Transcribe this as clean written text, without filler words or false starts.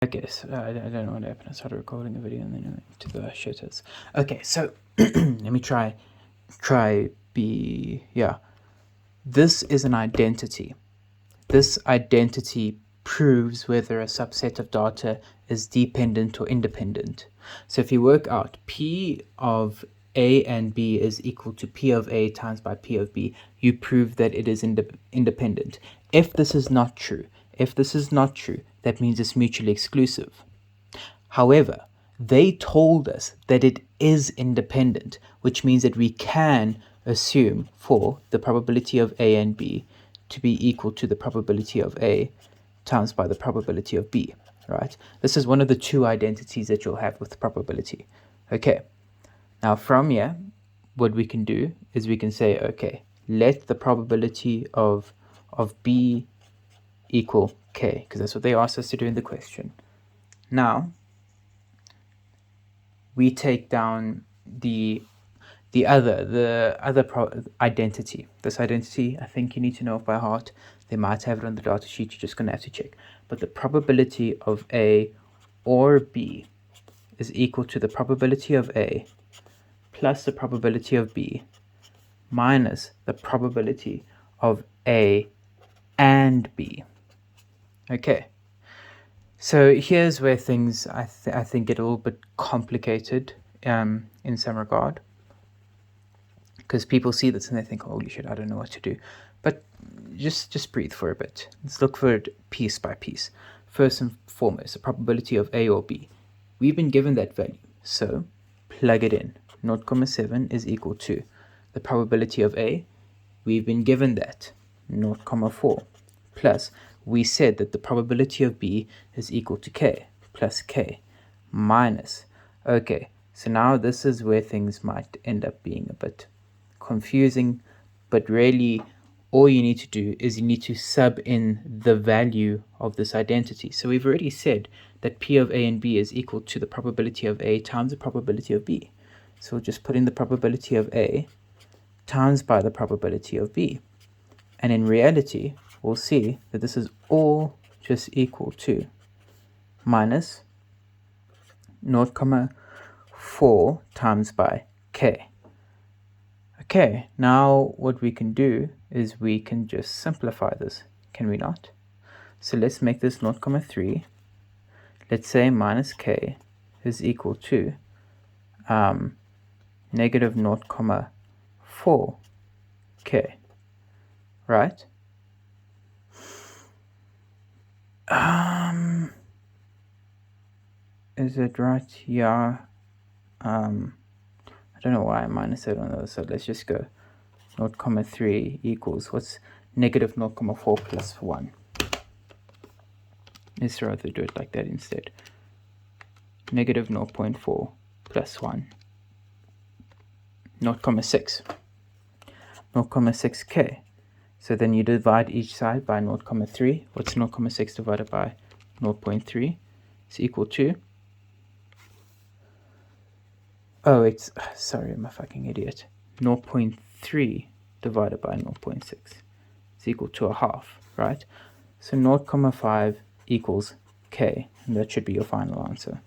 Okay, so I don't know what happened. I started recording a video and then I went to the shitters. Okay, so let me try This is an identity. This identity proves whether a subset of data is dependent or independent. So if you work out P of A and B is equal to P of A times by P of B, you prove that it is independent. If this is not true, that means it's mutually exclusive. However, they told us that it is independent, which means that we can assume for the probability of A and B to be equal to the probability of A times by the probability of B, right? This is one of the two identities that you'll have with probability. Okay, now from here, what we can do is we can say, okay, let the probability of B equal K, because that's what they asked us to do in the question. Now, we take down the other identity. This identity, I think you need to know it by heart. They might have it on the data sheet. You're just going to have to check. But the probability of A or B is equal to the probability of A plus the probability of B minus the probability of A and B. Okay. So here's where things I think get a little bit complicated in some regard, because people see this and they think, holy shit, I don't know what to do. But just breathe for a bit. Let's look for it piece by piece. First and foremost, the probability of A or B. We've been given that value, so plug it in. 0.7 is equal to the probability of A. We've been given that 0.4 plus we said that the probability of B is equal to K plus K minus. Okay, so now this is where things might end up being a bit confusing, but really all you need to do is you need to sub in the value of this identity. So we've already said that P of A and B is equal to the probability of A times the probability of B. So we'll just put in the probability of A times by the probability of B. And in reality, we'll see that this is all just equal to minus 0.4 times by K. Okay, now what we can do is we can just simplify this, can we not? So let's make this 0.3. Let's say minus K is equal to negative 0.4 K, right? Is it right? Yeah. I don't know why I minus it on the other side. Let's just go 0.3 equals, what's negative 0.4 plus 1? Let's rather do it like that instead. Negative 0.4 plus 1. 0.6. 0.6K. So then you divide each side by 0.3. What's 0.6 divided by 0.3? It's equal to... Oh, it's... Sorry, I'm a fucking idiot. 0.3 divided by 0.6 is equal to a half, right? So 0.5 equals K, and that should be your final answer.